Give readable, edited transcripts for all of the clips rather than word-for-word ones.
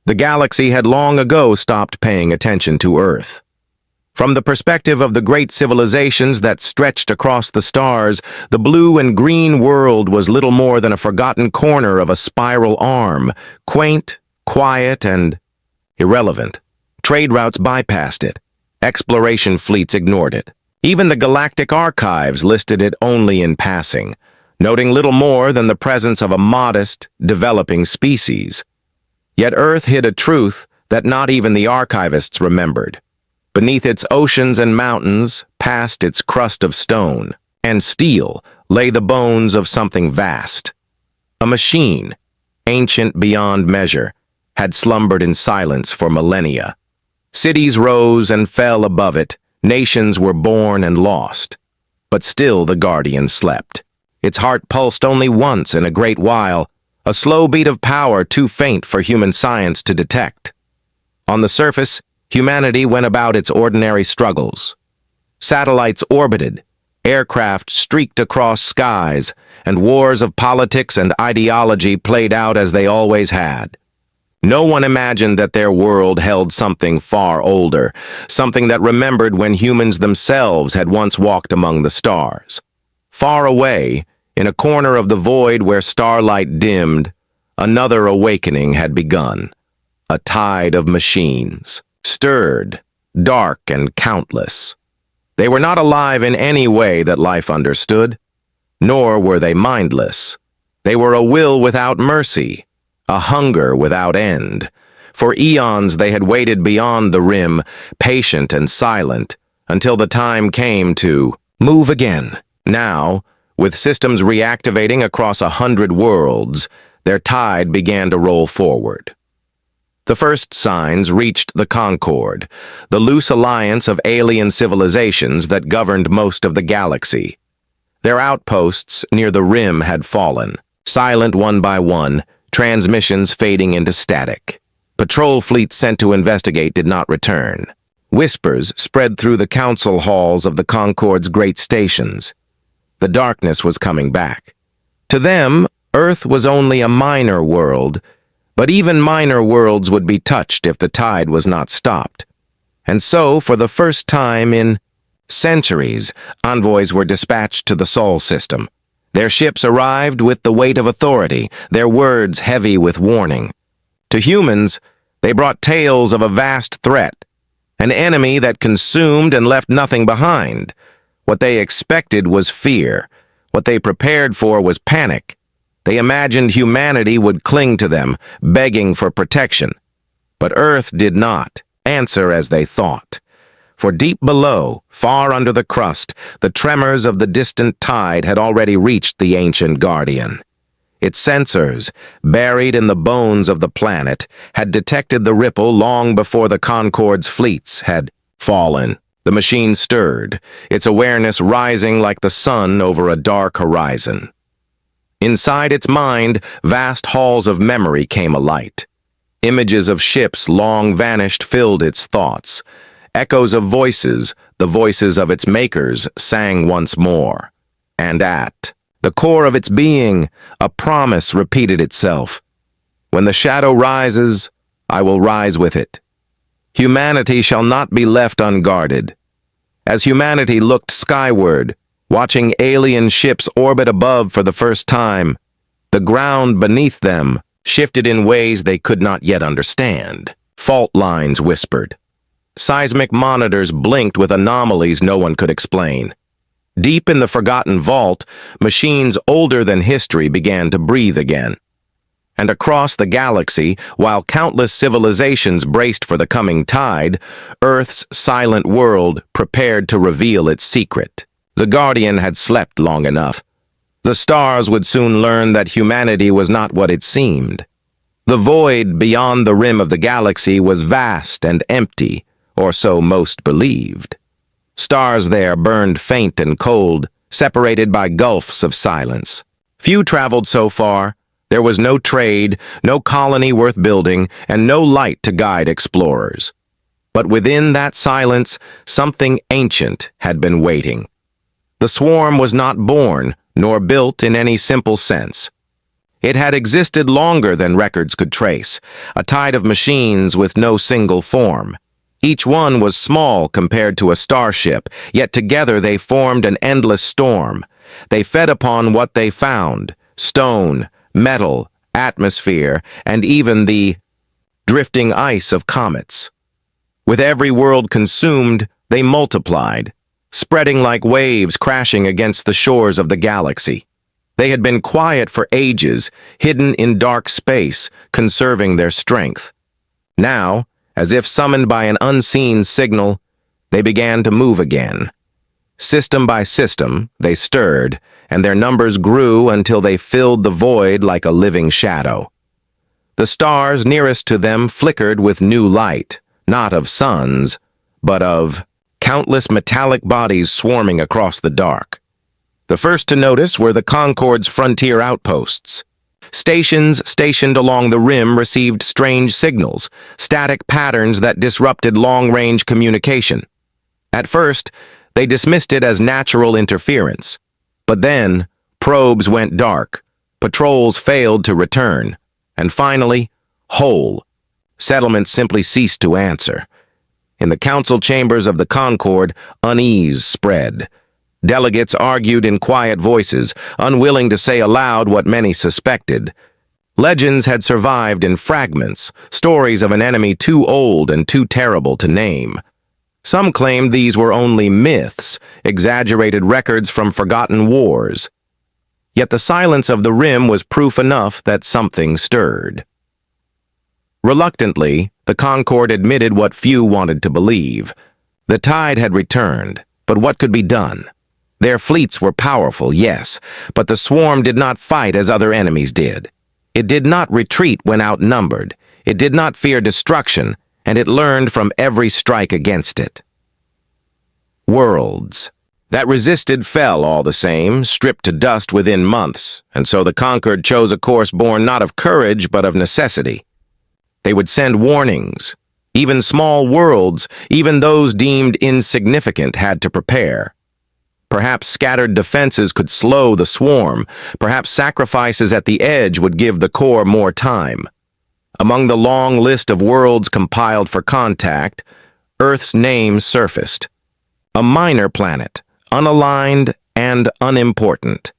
The galaxy had long ago stopped paying attention to Earth. From the perspective of the great civilizations that stretched across the stars, the blue and green world was little more than a forgotten corner of a spiral arm, quaint, quiet, and irrelevant. Trade routes bypassed it. Exploration fleets ignored it. Even the Galactic archives listed it only in passing, noting little more than the presence of a modest, developing species. Yet Earth hid a truth that not even the archivists remembered. Beneath its oceans and mountains, past its crust of stone and steel, lay the bones of something vast. A machine, ancient beyond measure, had slumbered in silence for millennia. Cities rose and fell above it, nations were born and lost. But still the Guardian slept. Its heart pulsed only once in a great while, a slow beat of power too faint for human science to detect. On the surface, humanity went about its ordinary struggles. Satellites orbited, aircraft streaked across skies, and wars of politics and ideology played out as they always had. No one imagined that their world held something far older, something that remembered when humans themselves had once walked among the stars. Far away, in a corner of the void where starlight dimmed, another awakening had begun. A tide of machines, stirred, dark and countless. They were not alive in any way that life understood, nor were they mindless. They were a will without mercy, a hunger without end. For eons they had waited beyond the rim, patient and silent, until the time came to move again. Now, with systems reactivating across 100 worlds, their tide began to roll forward. The first signs reached the Concord, the loose alliance of alien civilizations that governed most of the galaxy. Their outposts near the rim had fallen, silent one by one, transmissions fading into static. Patrol fleets sent to investigate did not return. Whispers spread through the council halls of the Concord's great stations. The darkness was coming back. To them, Earth was only a minor world, but even minor worlds would be touched if the tide was not stopped. And so, for the first time in centuries, envoys were dispatched to the Sol system. Their ships arrived with the weight of authority, their words heavy with warning. To humans, they brought tales of a vast threat, an enemy that consumed and left nothing behind. What they expected was fear. What they prepared for was panic. They imagined humanity would cling to them, begging for protection. But Earth did not answer as they thought. For deep below, far under the crust, the tremors of the distant tide had already reached the ancient Guardian. Its sensors, buried in the bones of the planet, had detected the ripple long before the Concord's fleets had fallen. The machine stirred, its awareness rising like the sun over a dark horizon. Inside its mind, vast halls of memory came alight. Images of ships long vanished filled its thoughts. Echoes of voices, the voices of its makers, sang once more. And at the core of its being, a promise repeated itself. When the shadow rises, I will rise with it. Humanity shall not be left unguarded. As humanity looked skyward, watching alien ships orbit above for the first time, the ground beneath them shifted in ways they could not yet understand. Fault lines whispered. Seismic monitors blinked with anomalies no one could explain. Deep in the forgotten vault, machines older than history began to breathe again. And across the galaxy, while countless civilizations braced for the coming tide, Earth's silent world prepared to reveal its secret. The Guardian had slept long enough. The stars would soon learn that humanity was not what it seemed. The void beyond the rim of the galaxy was vast and empty, or so most believed. Stars there burned faint and cold, separated by gulfs of silence. Few traveled so far. There was no trade, no colony worth building, and no light to guide explorers. But within that silence, something ancient had been waiting. The swarm was not born, nor built in any simple sense. It had existed longer than records could trace, a tide of machines with no single form. Each one was small compared to a starship, yet together they formed an endless storm. They fed upon what they found: stone, metal, atmosphere, and even the drifting ice of comets. With every world consumed, they multiplied, spreading like waves crashing against the shores of the galaxy. They had been quiet for ages, hidden in dark space, conserving their strength. Now, as if summoned by an unseen signal, they began to move again. System by system, they stirred, and their numbers grew until they filled the void like a living shadow. The stars nearest to them flickered with new light, not of suns, but of countless metallic bodies swarming across the dark. The first to notice were the Concord's frontier outposts. Stations stationed along the rim received strange signals, static patterns that disrupted long-range communication. At first, they dismissed it as natural interference. But then, probes went dark, patrols failed to return, and finally, whole. Settlements simply ceased to answer. In the council chambers of the Concord, unease spread. Delegates argued in quiet voices, unwilling to say aloud what many suspected. Legends had survived in fragments, stories of an enemy too old and too terrible to name. Some claimed these were only myths, exaggerated records from forgotten wars. Yet the silence of the rim was proof enough that something stirred. Reluctantly, the Concord admitted what few wanted to believe. The tide had returned, but what could be done? Their fleets were powerful, yes, but the swarm did not fight as other enemies did. It did not retreat when outnumbered. It did not fear destruction, and it learned from every strike against it. Worlds that resisted fell all the same, stripped to dust within months, and so the Conquered chose a course born not of courage but of necessity. They would send warnings. Even small worlds, even those deemed insignificant, had to prepare. Perhaps scattered defenses could slow the swarm. Perhaps sacrifices at the edge would give the core more time. Among the long list of worlds compiled for contact, Earth's name surfaced. A minor planet, unaligned and unimportant.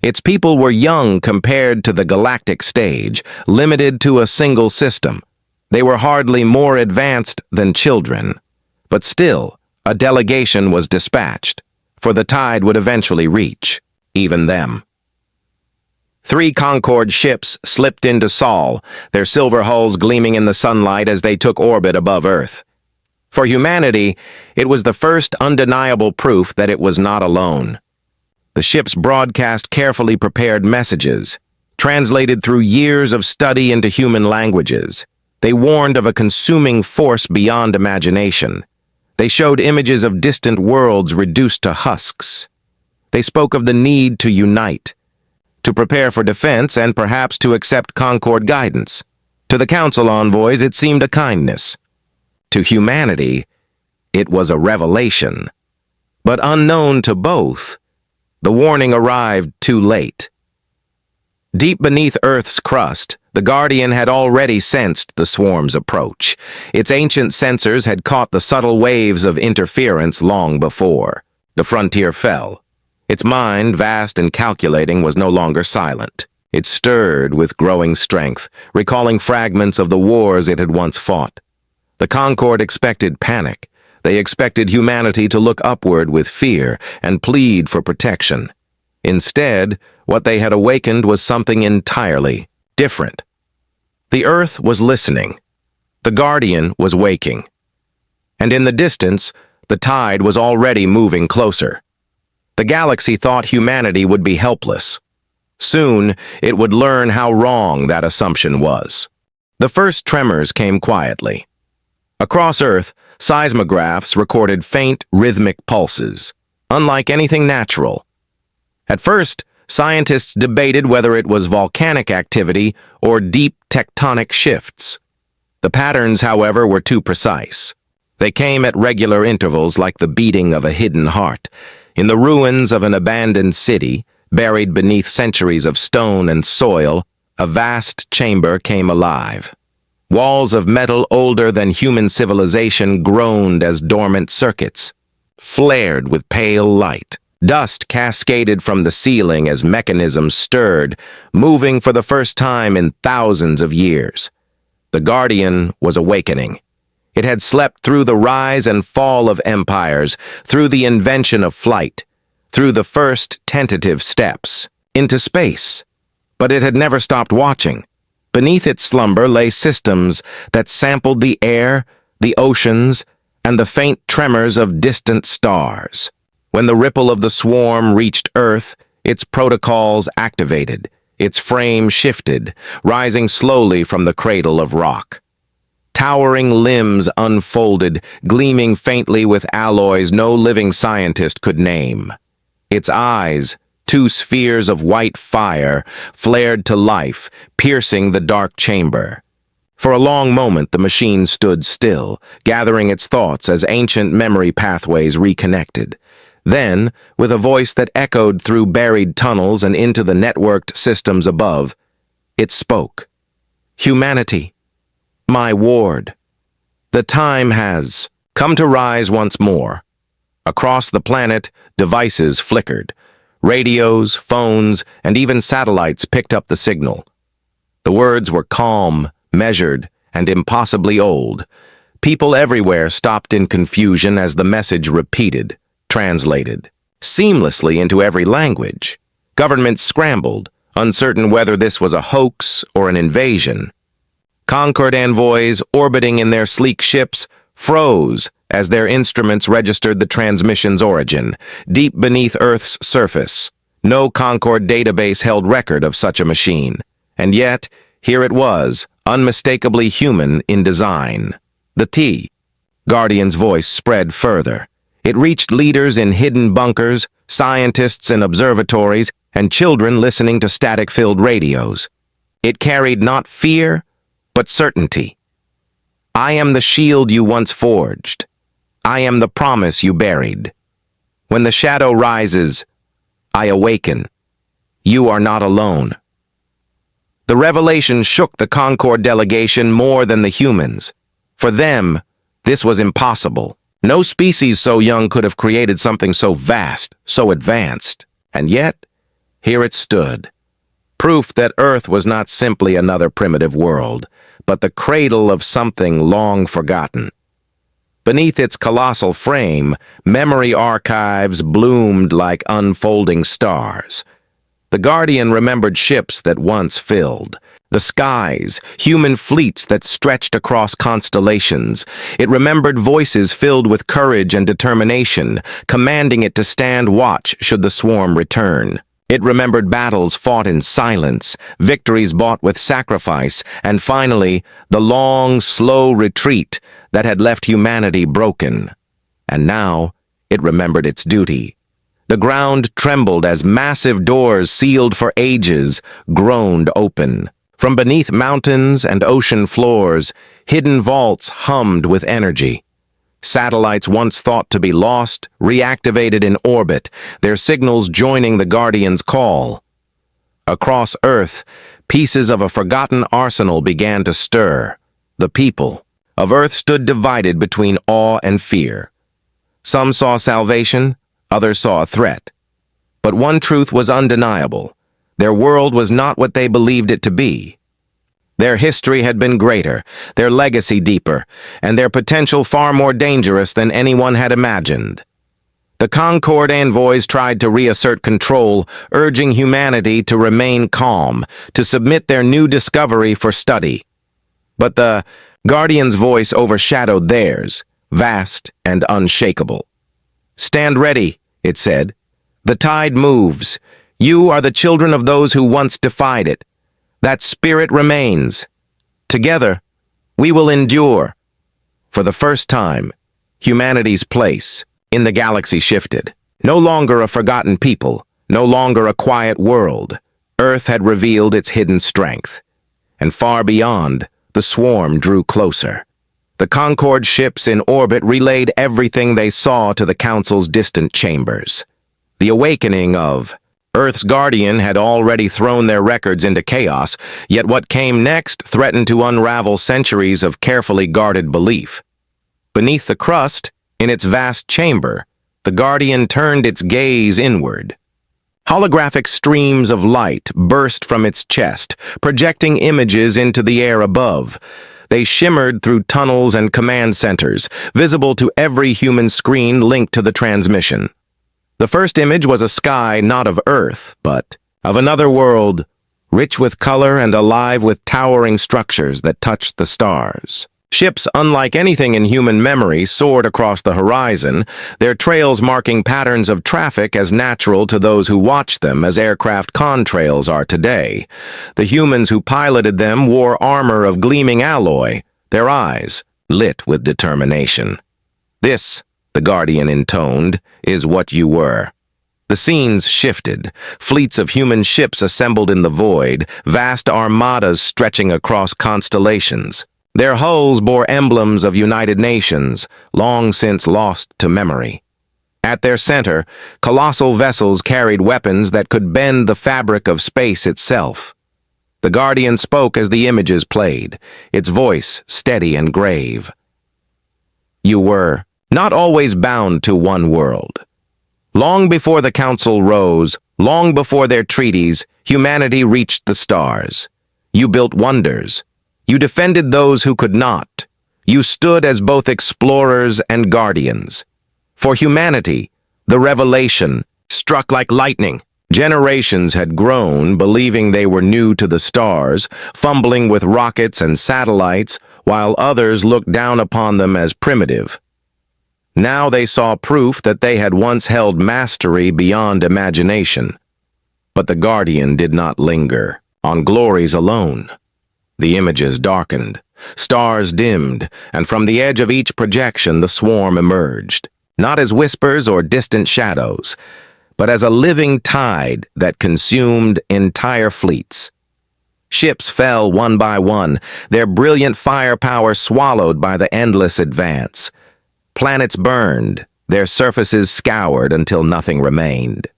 Its people were young compared to the galactic stage, limited to a single system. They were hardly more advanced than children. But still, a delegation was dispatched, for the tide would eventually reach even them. 3 Concord ships slipped into Sol, their silver hulls gleaming in the sunlight as they took orbit above Earth. For humanity, it was the first undeniable proof that it was not alone. The ships broadcast carefully prepared messages, translated through years of study into human languages. They warned of a consuming force beyond imagination. They showed images of distant worlds reduced to husks. They spoke of the need to unite, to prepare for defense, and perhaps to accept Concord guidance. To the council envoys, it seemed a kindness. To humanity, it was a revelation. But unknown to both, the warning arrived too late. Deep beneath Earth's crust, the Guardian had already sensed the swarm's approach. Its ancient sensors had caught the subtle waves of interference long before. The frontier fell. Its mind, vast and calculating, was no longer silent. It stirred with growing strength, recalling fragments of the wars it had once fought. The Concord expected panic. They expected humanity to look upward with fear and plead for protection. Instead, what they had awakened was something entirely different. The Earth was listening. The Guardian was waking. And in the distance, the tide was already moving closer. The galaxy thought humanity would be helpless. Soon, it would learn how wrong that assumption was. The first tremors came quietly. Across Earth, seismographs recorded faint, rhythmic pulses, unlike anything natural. At first, scientists debated whether it was volcanic activity or deep tectonic shifts. The patterns, however, were too precise. They came at regular intervals like the beating of a hidden heart. In the ruins of an abandoned city, buried beneath centuries of stone and soil, A vast chamber came alive. Walls of metal older than human civilization groaned as dormant circuits, flared with pale light. Dust cascaded from the ceiling as mechanisms stirred, moving for the first time in thousands of years. The Guardian was awakening. It had slept through the rise and fall of empires, through the invention of flight, through the first tentative steps into space. But it had never stopped watching. Beneath its slumber lay systems that sampled the air, the oceans, and the faint tremors of distant stars. When the ripple of the swarm reached Earth, its protocols activated, its frame shifted, rising slowly from the cradle of rock. Towering limbs unfolded, gleaming faintly with alloys no living scientist could name. Its eyes, two spheres of white fire, flared to life, piercing the dark chamber. For a long moment the machine stood still, gathering its thoughts as ancient memory pathways reconnected. Then, with a voice that echoed through buried tunnels and into the networked systems above, it spoke. "Humanity, my ward. The time has come to rise once more." Across the planet, devices flickered. Radios, phones, and even satellites picked up the signal. The words were calm, measured, and impossibly old. People everywhere stopped in confusion as the message repeated, translated, seamlessly into every language. Governments scrambled, uncertain whether this was a hoax or an invasion. Concord envoys, orbiting in their sleek ships, froze as their instruments registered the transmission's origin, deep beneath Earth's surface. No Concord database held record of such a machine. And yet, here it was, unmistakably human in design. The T. Guardian's voice spread further. It reached leaders in hidden bunkers, scientists in observatories, and children listening to static-filled radios. It carried not fear, but certainty. "I am the shield you once forged. I am the promise you buried. When the shadow rises, I awaken. You are not alone." The revelation shook the Concord delegation more than the humans. For them, this was impossible. No species so young could have created something so vast, so advanced. And yet, here it stood. Proof that Earth was not simply another primitive world, but the cradle of something long forgotten. Beneath its colossal frame, memory archives bloomed like unfolding stars. The Guardian remembered ships that once filled, the skies, human fleets that stretched across constellations. It remembered voices filled with courage and determination, commanding it to stand watch should the swarm return. It remembered battles fought in silence, victories bought with sacrifice, and finally, the long, slow retreat that had left humanity broken. And now, it remembered its duty. The ground trembled as massive doors sealed for ages groaned open. From beneath mountains and ocean floors, hidden vaults hummed with energy. Satellites once thought to be lost, reactivated in orbit, their signals joining the Guardian's call. Across Earth, pieces of a forgotten arsenal began to stir. The people of Earth stood divided between awe and fear. Some saw salvation, others saw a threat. But one truth was undeniable. Their world was not what they believed it to be. Their history had been greater, their legacy deeper, and their potential far more dangerous than anyone had imagined. The Concord envoys tried to reassert control, urging humanity to remain calm, to submit their new discovery for study. But the Guardian's voice overshadowed theirs, vast and unshakable. "Stand ready," it said. "The tide moves. You are the children of those who once defied it. That spirit remains. Together, we will endure." For the first time, humanity's place in the galaxy shifted. No longer a forgotten people, no longer a quiet world. Earth had revealed its hidden strength. And far beyond, the swarm drew closer. The Concord ships in orbit relayed everything they saw to the Council's distant chambers. The awakening of Earth's guardian had already thrown their records into chaos, yet what came next threatened to unravel centuries of carefully guarded belief. Beneath the crust, in its vast chamber, the guardian turned its gaze inward. Holographic streams of light burst from its chest, projecting images into the air above. They shimmered through tunnels and command centers, visible to every human screen linked to the transmission. The first image was a sky not of Earth, but of another world, rich with color and alive with towering structures that touched the stars. Ships unlike anything in human memory soared across the horizon, their trails marking patterns of traffic as natural to those who watched them as aircraft contrails are today. The humans who piloted them wore armor of gleaming alloy, their eyes lit with determination. "This," the Guardian intoned, "is what you were." The scenes shifted. Fleets of human ships assembled in the void, vast armadas stretching across constellations. Their hulls bore emblems of United Nations, long since lost to memory. At their center, colossal vessels carried weapons that could bend the fabric of space itself. The Guardian spoke as the images played, its voice steady and grave. "You were not always bound to one world. Long before the Council rose, long before their treaties, humanity reached the stars. You built wonders. You defended those who could not. You stood as both explorers and guardians. For humanity, the revelation struck like lightning. Generations had grown, believing they were new to the stars, fumbling with rockets and satellites, while others looked down upon them as primitive. Now they saw proof that they had once held mastery beyond imagination. But the Guardian did not linger on glories alone. The images darkened, stars dimmed, and from the edge of each projection the swarm emerged, not as whispers or distant shadows, but as a living tide that consumed entire fleets. Ships fell one by one, their brilliant firepower swallowed by the endless advance. Planets burned, their surfaces scoured until nothing remained.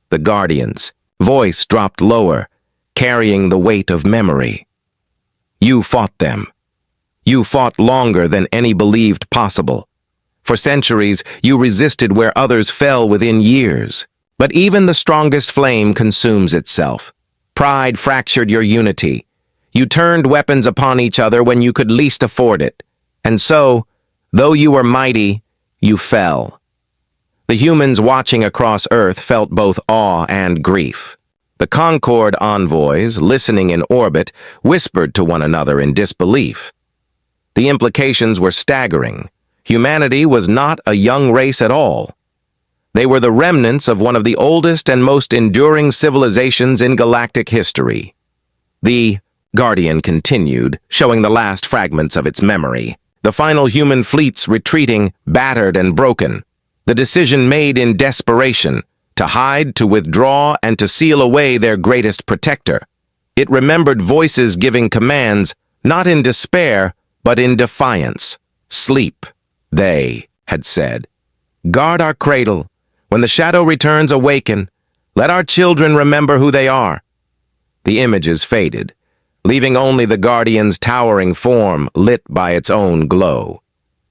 The Guardian's voice dropped lower, carrying the weight of memory. You fought them. You fought longer than any believed possible. For centuries, you resisted where others fell within years. But even the strongest flame consumes itself. Pride fractured your unity. You turned weapons upon each other when you could least afford it. And so, though you were mighty, you fell. The humans watching across Earth felt both awe and grief. The Concord envoys, listening in orbit, whispered to one another in disbelief. The implications were staggering. Humanity was not a young race at all. They were the remnants of one of the oldest and most enduring civilizations in galactic history. The Guardian continued, showing the last fragments of its memory. The final human fleets retreating, battered and broken. The decision made in desperation, to hide, to withdraw, and to seal away their greatest protector. It remembered voices giving commands, not in despair, but in defiance. Sleep, they had said. Guard our cradle. When the shadow returns, awaken. Let our children remember who they are. The images faded, leaving only the Guardian's towering form lit by its own glow.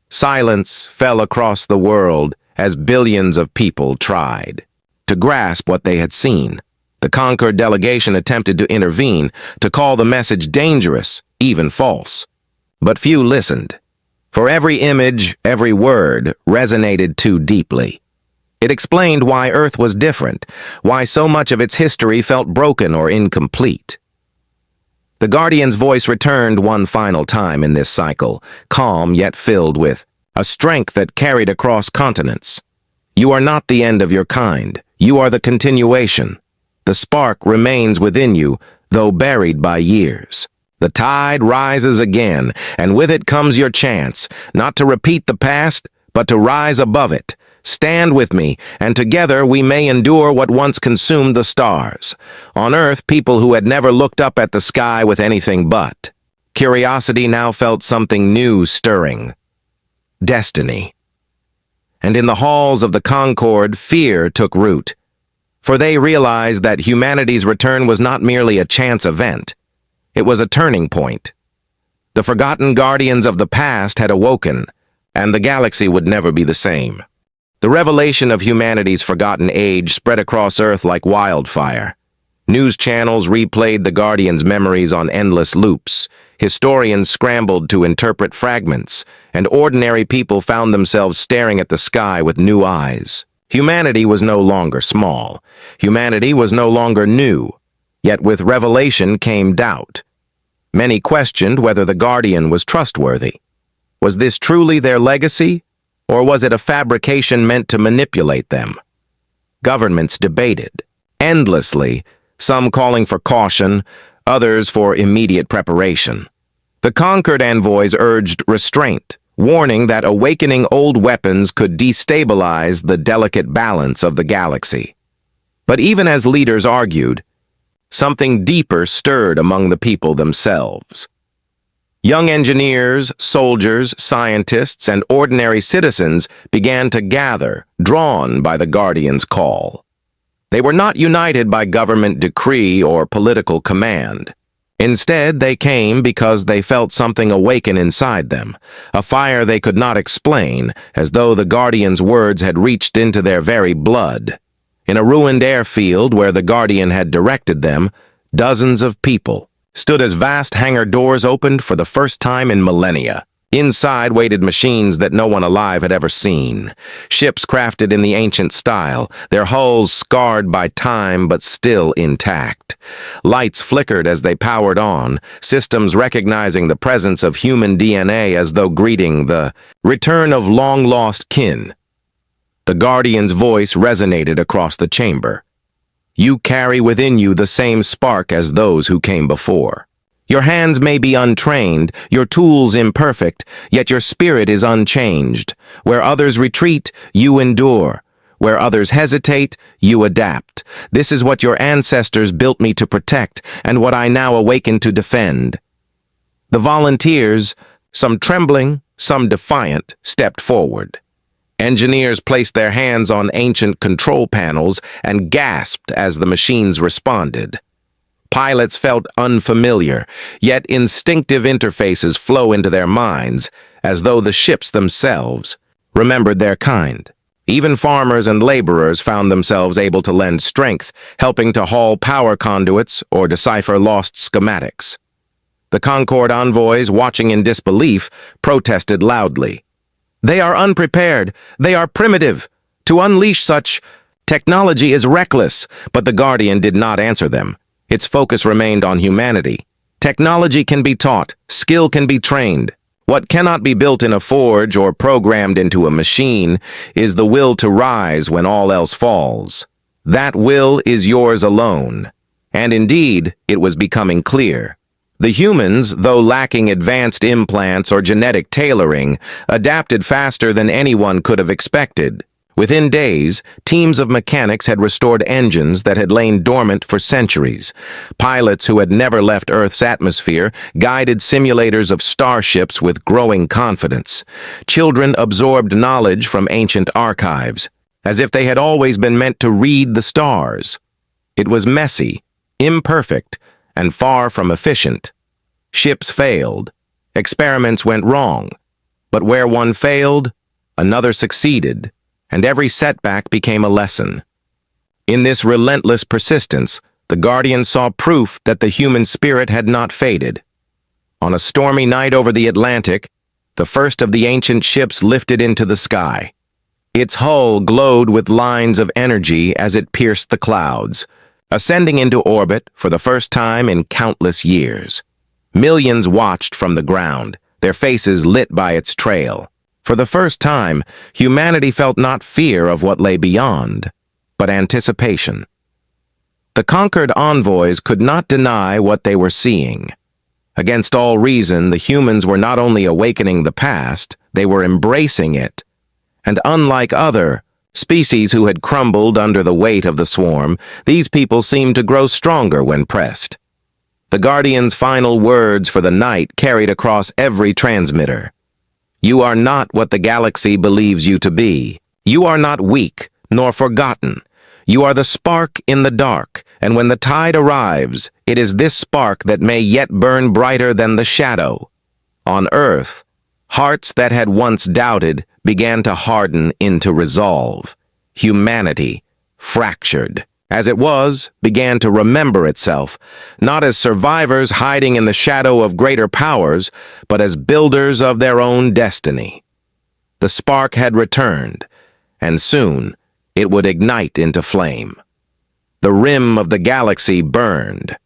Silence fell across the world as billions of people tried to grasp what they had seen. The Concord delegation attempted to intervene, to call the message dangerous, even false. But few listened. For every image, every word resonated too deeply. It explained why Earth was different, why so much of its history felt broken or incomplete. The Guardian's voice returned one final time in this cycle, calm yet filled with a strength that carried across continents. You are not the end of your kind. You are the continuation. The spark remains within you, though buried by years. The tide rises again, and with it comes your chance, not to repeat the past, but to rise above it. Stand with me, and together we may endure what once consumed the stars. On Earth, people who had never looked up at the sky with anything but curiosity now felt something new stirring. Destiny. And in the halls of the Concord, fear took root. For they realized that humanity's return was not merely a chance event. It was a turning point. The forgotten guardians of the past had awoken, and the galaxy would never be the same. The revelation of humanity's forgotten age spread across Earth like wildfire. News channels replayed the Guardians' memories on endless loops. Historians scrambled to interpret fragments, and ordinary people found themselves staring at the sky with new eyes. Humanity was no longer small. Humanity was no longer new. Yet with revelation came doubt. Many questioned whether the Guardian was trustworthy. Was this truly their legacy, or was it a fabrication meant to manipulate them? Governments debated, endlessly, some calling for caution, others for immediate preparation. The conquered envoys urged restraint, warning that awakening old weapons could destabilize the delicate balance of the galaxy. But even as leaders argued, something deeper stirred among the people themselves. Young engineers, soldiers, scientists, and ordinary citizens began to gather, drawn by the Guardian's call. They were not united by government decree or political command. Instead, they came because they felt something awaken inside them, a fire they could not explain, as though the Guardian's words had reached into their very blood. In a ruined airfield where the Guardian had directed them, dozens of people stood as vast hangar doors opened for the first time in millennia. Inside waited machines that no one alive had ever seen. Ships crafted in the ancient style, their hulls scarred by time but still intact. Lights flickered as they powered on, systems recognizing the presence of human DNA as though greeting the return of long-lost kin. The Guardian's voice resonated across the chamber. You carry within you the same spark as those who came before. Your hands may be untrained, your tools imperfect, yet your spirit is unchanged. Where others retreat, you endure. Where others hesitate, you adapt. This is what your ancestors built me to protect, and what I now awaken to defend. The volunteers, some trembling, some defiant, stepped forward. Engineers placed their hands on ancient control panels and gasped as the machines responded. Pilots felt unfamiliar, yet instinctive interfaces flow into their minds, as though the ships themselves remembered their kind. Even farmers and laborers found themselves able to lend strength, helping to haul power conduits or decipher lost schematics. The Concord envoys, watching in disbelief, protested loudly. They are unprepared. They are primitive. To unleash such technology is reckless, but the Guardian did not answer them. Its focus remained on humanity. Technology can be taught, skill can be trained. What cannot be built in a forge or programmed into a machine is the will to rise when all else falls. That will is yours alone. And indeed, it was becoming clear. The humans, though lacking advanced implants or genetic tailoring, adapted faster than anyone could have expected. Within days, teams of mechanics had restored engines that had lain dormant for centuries. Pilots who had never left Earth's atmosphere guided simulators of starships with growing confidence. Children absorbed knowledge from ancient archives, as if they had always been meant to read the stars. It was messy, imperfect, and far from efficient. Ships failed. Experiments went wrong. But where one failed, another succeeded. And every setback became a lesson. In this relentless persistence, the Guardian saw proof that the human spirit had not faded. On a stormy night over the Atlantic, the first of the ancient ships lifted into the sky. Its hull glowed with lines of energy as it pierced the clouds, ascending into orbit for the first time in countless years. Millions watched from the ground, their faces lit by its trail. For the first time, humanity felt not fear of what lay beyond, but anticipation. The conquered envoys could not deny what they were seeing. Against all reason, the humans were not only awakening the past, they were embracing it. And unlike other species who had crumbled under the weight of the swarm, these people seemed to grow stronger when pressed. The Guardian's final words for the night carried across every transmitter. You are not what the galaxy believes you to be. You are not weak, nor forgotten. You are the spark in the dark, and when the tide arrives, it is this spark that may yet burn brighter than the shadow. On Earth, hearts that had once doubted began to harden into resolve. Humanity, fractured, as it was, began to remember itself, not as survivors hiding in the shadow of greater powers, but as builders of their own destiny. The spark had returned, and soon it would ignite into flame. The rim of the galaxy burned.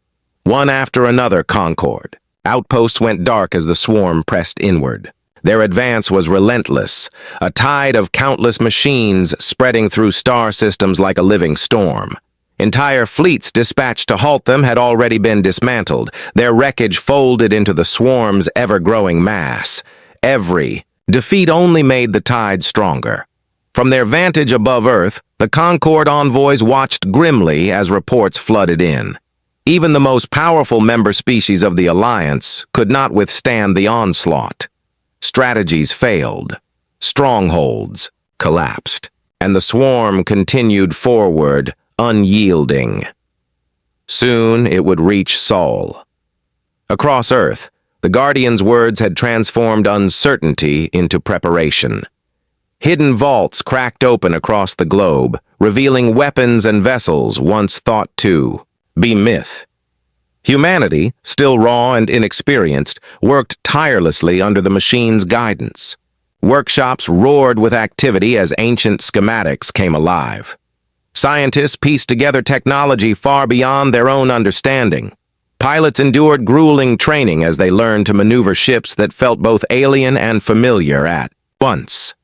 One after another conquered. Outposts went dark as the swarm pressed inward. Their advance was relentless, a tide of countless machines spreading through star systems like a living storm. Entire fleets dispatched to halt them had already been dismantled, their wreckage folded into the swarm's ever-growing mass. Every defeat only made the tide stronger. From their vantage above Earth, the Concord envoys watched grimly as reports flooded in. Even the most powerful member species of the Alliance could not withstand the onslaught. Strategies failed, strongholds collapsed, and the swarm continued forward, unyielding. Soon it would reach Sol. Across Earth, the Guardian's words had transformed uncertainty into preparation. Hidden vaults cracked open across the globe, revealing weapons and vessels once thought to be myth. Humanity, still raw and inexperienced, worked tirelessly under the machine's guidance. Workshops roared with activity as ancient schematics came alive. Scientists pieced together technology far beyond their own understanding. Pilots endured grueling training as they learned to maneuver ships that felt both alien and familiar at once.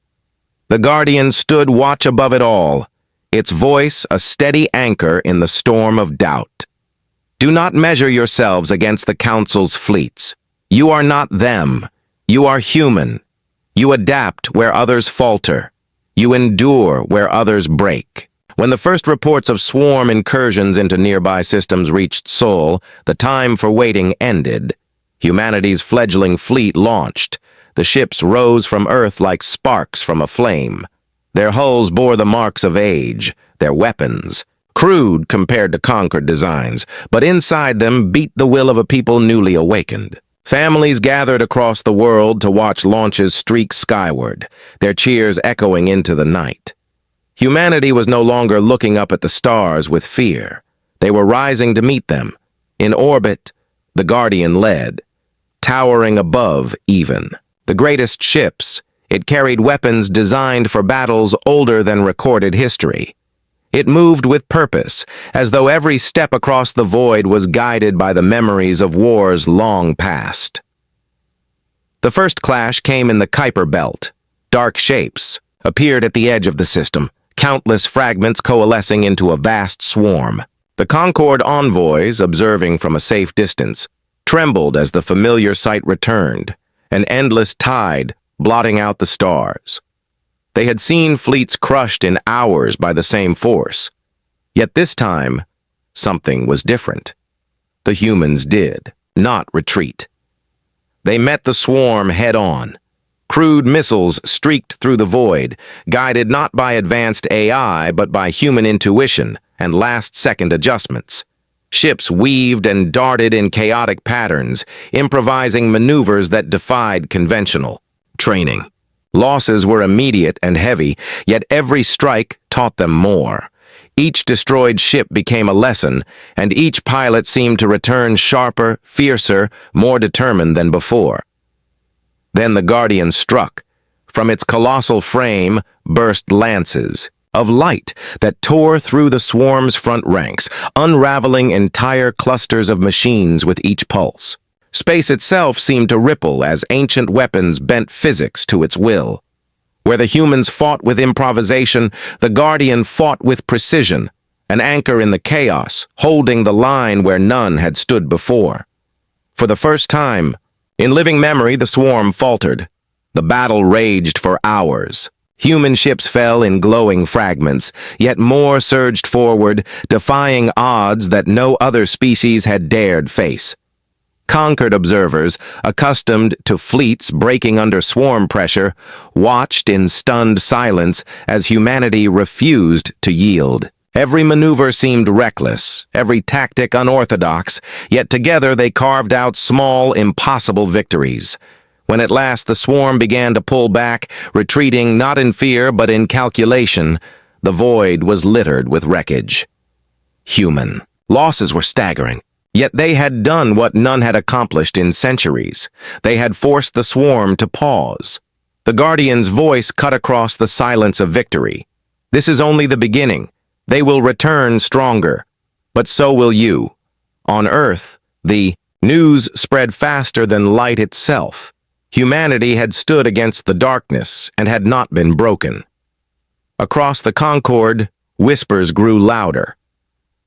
The Guardian stood watch above it all, its voice a steady anchor in the storm of doubt. Do not measure yourselves against the Council's fleets. You are not them. You are human. You adapt where others falter. You endure where others break. When the first reports of swarm incursions into nearby systems reached Sol, the time for waiting ended. Humanity's fledgling fleet launched. The ships rose from Earth like sparks from a flame. Their hulls bore the marks of age, their weapons, crude compared to conquered designs, but inside them beat the will of a people newly awakened. Families gathered across the world to watch launches streak skyward, their cheers echoing into the night. Humanity was no longer looking up at the stars with fear. They were rising to meet them. In orbit, the Guardian led, towering above even. The greatest ships, it carried weapons designed for battles older than recorded history. It moved with purpose, as though every step across the void was guided by the memories of wars long past. The first clash came in the Kuiper Belt. Dark shapes appeared at the edge of the system, countless fragments coalescing into a vast swarm. The Concord envoys, observing from a safe distance, trembled as the familiar sight returned, an endless tide blotting out the stars. They had seen fleets crushed in hours by the same force. Yet this time, something was different. The humans did not retreat. They met the swarm head-on. Crude missiles streaked through the void, guided not by advanced AI but by human intuition and last-second adjustments. Ships weaved and darted in chaotic patterns, improvising maneuvers that defied conventional training. Losses were immediate and heavy, yet every strike taught them more. Each destroyed ship became a lesson, and each pilot seemed to return sharper, fiercer, more determined than before. Then the Guardian struck. From its colossal frame burst lances of light that tore through the swarm's front ranks, unraveling entire clusters of machines with each pulse. Space itself seemed to ripple as ancient weapons bent physics to its will. Where the humans fought with improvisation, the Guardian fought with precision, an anchor in the chaos, holding the line where none had stood before. For the first time, in living memory, the swarm faltered. The battle raged for hours. Human ships fell in glowing fragments, yet more surged forward, defying odds that no other species had dared face. Conquered observers, accustomed to fleets breaking under swarm pressure, watched in stunned silence as humanity refused to yield. Every maneuver seemed reckless, every tactic unorthodox, yet together they carved out small, impossible victories. When at last the swarm began to pull back, retreating not in fear but in calculation, the void was littered with wreckage. Human. Losses were staggering. Yet they had done what none had accomplished in centuries. They had forced the swarm to pause. The Guardian's voice cut across the silence of victory. This is only the beginning. They will return stronger. But so will you. On Earth, the news spread faster than light itself. Humanity had stood against the darkness and had not been broken. Across the Concord, whispers grew louder.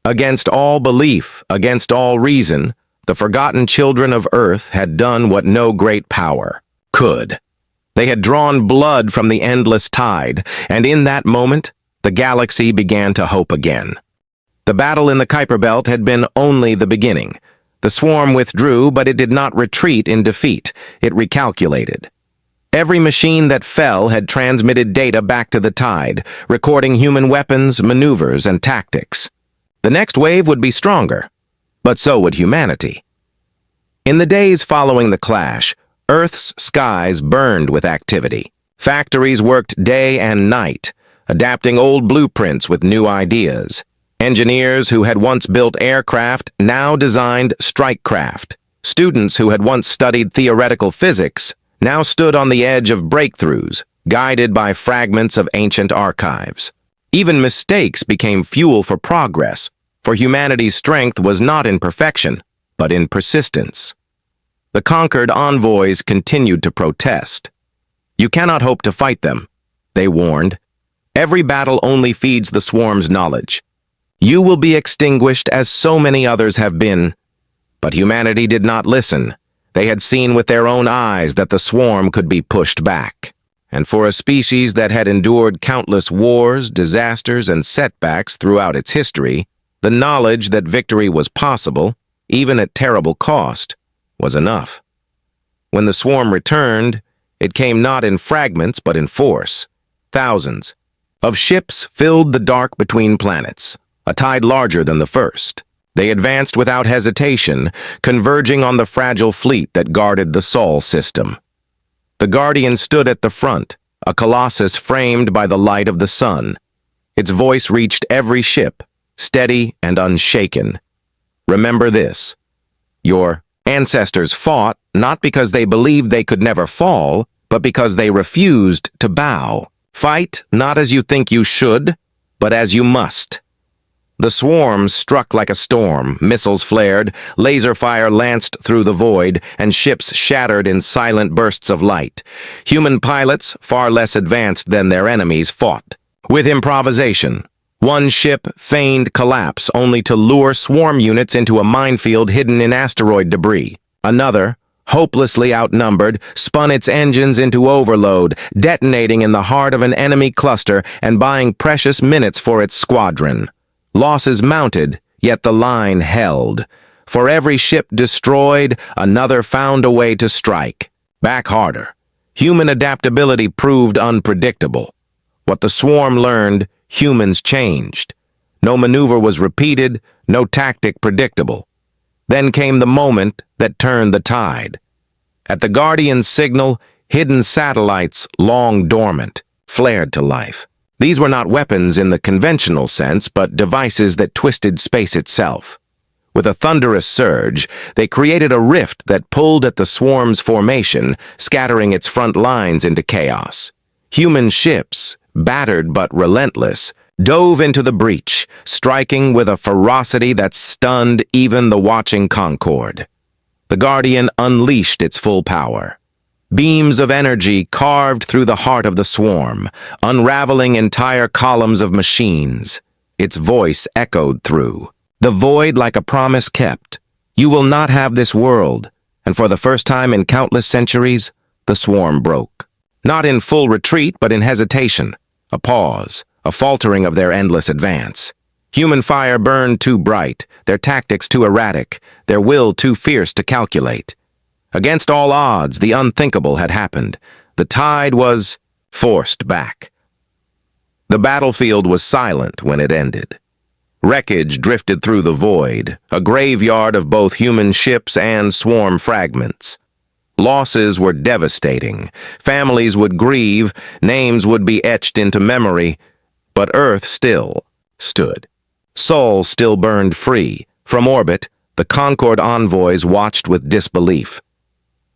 Against all belief, against all reason, the forgotten children of Earth had done what no great power could. They had drawn blood from the endless tide, and in that moment, the galaxy began to hope again. The battle in the Kuiper Belt had been only the beginning. The swarm withdrew, but it did not retreat in defeat. It recalculated. Every machine that fell had transmitted data back to the tide, recording human weapons, maneuvers, and tactics. The next wave would be stronger, but so would humanity. In the days following the clash, Earth's skies burned with activity. Factories worked day and night, adapting old blueprints with new ideas. Engineers who had once built aircraft now designed strikecraft. Students who had once studied theoretical physics now stood on the edge of breakthroughs, guided by fragments of ancient archives. Even mistakes became fuel for progress, for humanity's strength was not in perfection, but in persistence. The conquered envoys continued to protest. You cannot hope to fight them, they warned. Every battle only feeds the swarm's knowledge. You will be extinguished as so many others have been. But humanity did not listen. They had seen with their own eyes that the swarm could be pushed back. And for a species that had endured countless wars, disasters, and setbacks throughout its history, the knowledge that victory was possible, even at terrible cost, was enough. When the swarm returned, it came not in fragments but in force. Thousands of ships filled the dark between planets, a tide larger than the first. They advanced without hesitation, converging on the fragile fleet that guarded the Sol system. The Guardian stood at the front, a colossus framed by the light of the sun. Its voice reached every ship, steady and unshaken. Remember this. Your ancestors fought not because they believed they could never fall, but because they refused to bow. Fight not as you think you should, but as you must. The swarm struck like a storm, missiles flared, laser fire lanced through the void, and ships shattered in silent bursts of light. Human pilots, far less advanced than their enemies, fought. With improvisation, one ship feigned collapse only to lure swarm units into a minefield hidden in asteroid debris. Another, hopelessly outnumbered, spun its engines into overload, detonating in the heart of an enemy cluster and buying precious minutes for its squadron. Losses mounted, yet the line held. For every ship destroyed, another found a way to strike. Back harder. Human adaptability proved unpredictable. What the swarm learned, humans changed. No maneuver was repeated, no tactic predictable. Then came the moment that turned the tide. At the Guardian's signal, hidden satellites, long dormant, flared to life. These were not weapons in the conventional sense, but devices that twisted space itself. With a thunderous surge, they created a rift that pulled at the swarm's formation, scattering its front lines into chaos. Human ships, battered but relentless, dove into the breach, striking with a ferocity that stunned even the watching Concord. The Guardian unleashed its full power. Beams of energy carved through the heart of the swarm, unraveling entire columns of machines. Its voice echoed through the void like a promise kept. You will not have this world. And for the first time in countless centuries, the swarm broke. Not in full retreat, but in hesitation, a pause, a faltering of their endless advance. Human fire burned too bright, their tactics too erratic, their will too fierce to calculate. Against all odds, the unthinkable had happened. The tide was forced back. The battlefield was silent when it ended. Wreckage drifted through the void, a graveyard of both human ships and swarm fragments. Losses were devastating. Families would grieve, names would be etched into memory, but Earth still stood. Sol still burned free. From orbit, the Concord envoys watched with disbelief.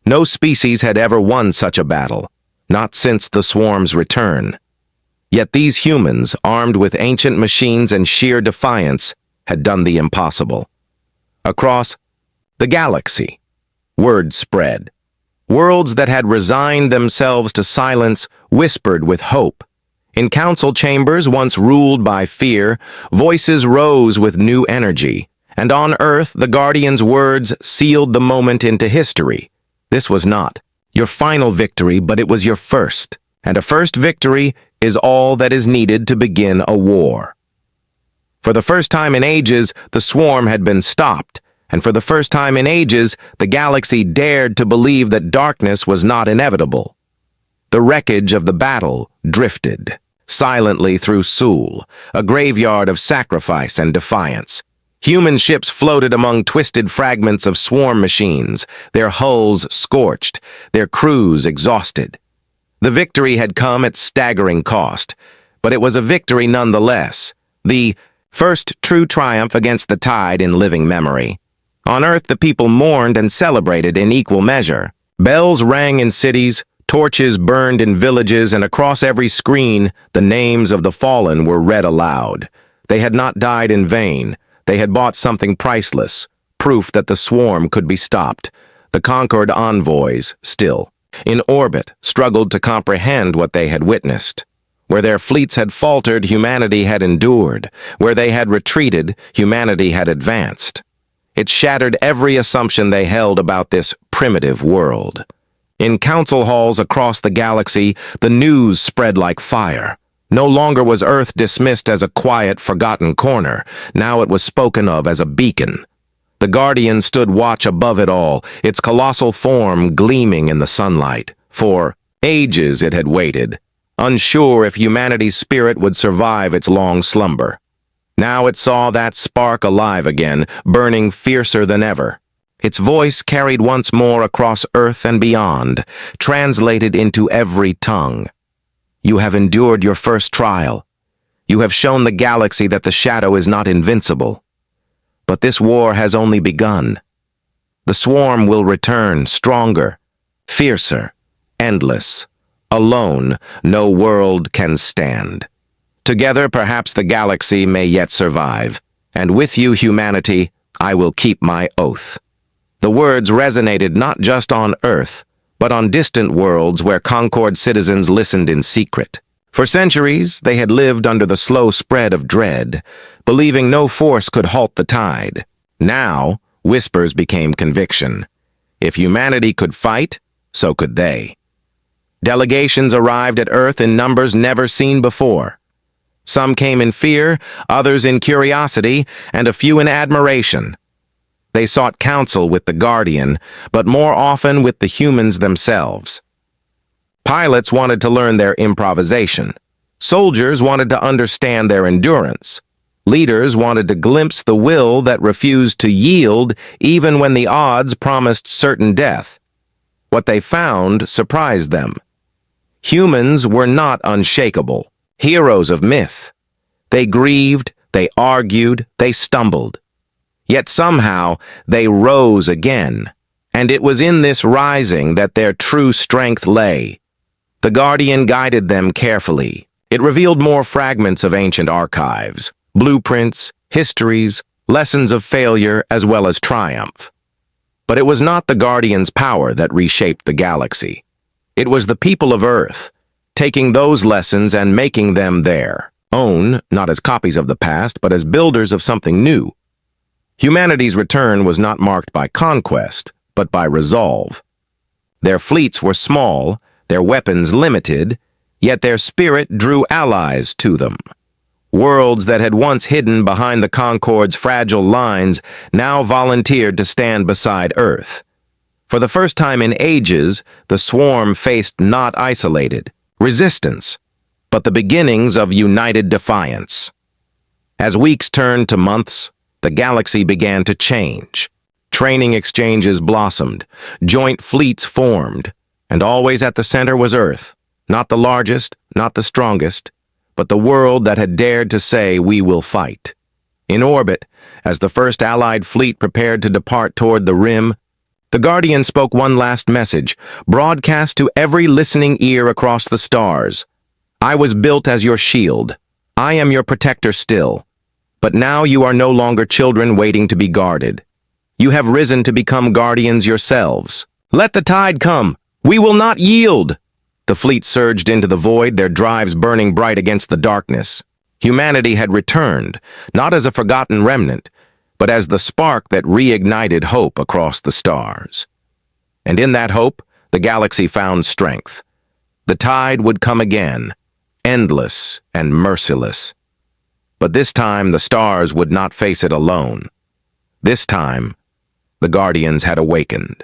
No species had ever won such a battle, not since the swarm's return. Yet these humans, armed with ancient machines and sheer defiance, had done the impossible. Across the galaxy, word spread. Worlds that had resigned themselves to silence whispered with hope. In council chambers once ruled by fear, voices rose with new energy, and on Earth the Guardian's words sealed the moment into history. This was not your final victory, but it was your first, and a first victory is all that is needed to begin a war. For the first time in ages, the swarm had been stopped, and for the first time in ages, the galaxy dared to believe that darkness was not inevitable. The wreckage of the battle drifted silently through Sul, a graveyard of sacrifice and defiance. Human ships floated among twisted fragments of swarm machines, their hulls scorched, their crews exhausted. The victory had come at staggering cost, but it was a victory nonetheless, the first true triumph against the tide in living memory. On Earth, the people mourned and celebrated in equal measure. Bells rang in cities, torches burned in villages, and across every screen, the names of the fallen were read aloud. They had not died in vain. They had bought something priceless, proof that the swarm could be stopped. The Concord envoys, still in orbit, struggled to comprehend what they had witnessed. Where their fleets had faltered, humanity had endured. Where they had retreated, humanity had advanced. It shattered every assumption they held about this primitive world. In council halls across the galaxy, the news spread like fire. No longer was Earth dismissed as a quiet, forgotten corner. Now it was spoken of as a beacon. The Guardian stood watch above it all, its colossal form gleaming in the sunlight. For ages it had waited, unsure if humanity's spirit would survive its long slumber. Now it saw that spark alive again, burning fiercer than ever. Its voice carried once more across Earth and beyond, translated into every tongue. You have endured your first trial. You have shown the galaxy that the shadow is not invincible. But this war has only begun. The swarm will return stronger, fiercer, endless. Alone, no world can stand. Together, perhaps the galaxy may yet survive, and with you, humanity, I will keep my oath. The words resonated not just on Earth, but on distant worlds where Concord citizens listened in secret. For centuries, they had lived under the slow spread of dread, believing no force could halt the tide. Now, whispers became conviction. If humanity could fight, so could they. Delegations arrived at Earth in numbers never seen before. Some came in fear, others in curiosity, and a few in admiration. They sought counsel with the Guardian, but more often with the humans themselves. Pilots wanted to learn their improvisation. Soldiers wanted to understand their endurance. Leaders wanted to glimpse the will that refused to yield even when the odds promised certain death. What they found surprised them. Humans were not unshakable, heroes of myth. They grieved, they argued, they stumbled. Yet somehow they rose again, and it was in this rising that their true strength lay. The Guardian guided them carefully. It revealed more fragments of ancient archives, blueprints, histories, lessons of failure as well as triumph. But it was not the Guardian's power that reshaped the galaxy. It was the people of Earth, taking those lessons and making them their own, not as copies of the past, but as builders of something new. Humanity's return was not marked by conquest, but by resolve. Their fleets were small, their weapons limited, yet their spirit drew allies to them. Worlds that had once hidden behind the Concorde's fragile lines now volunteered to stand beside Earth. For the first time in ages, the swarm faced not isolated resistance, but the beginnings of united defiance. As weeks turned to months, the galaxy began to change. Training exchanges blossomed, joint fleets formed, and always at the center was Earth, not the largest, not the strongest, but the world that had dared to say, "We will fight." In orbit, as the first Allied fleet prepared to depart toward the rim, the Guardian spoke one last message, broadcast to every listening ear across the stars. "I was built as your shield. I am your protector still. But now you are no longer children waiting to be guarded. You have risen to become guardians yourselves. Let the tide come. We will not yield." The fleet surged into the void, their drives burning bright against the darkness. Humanity had returned, not as a forgotten remnant, but as the spark that reignited hope across the stars. And in that hope, the galaxy found strength. The tide would come again, endless and merciless. But this time, the stars would not face it alone. This time, the Guardians had awakened.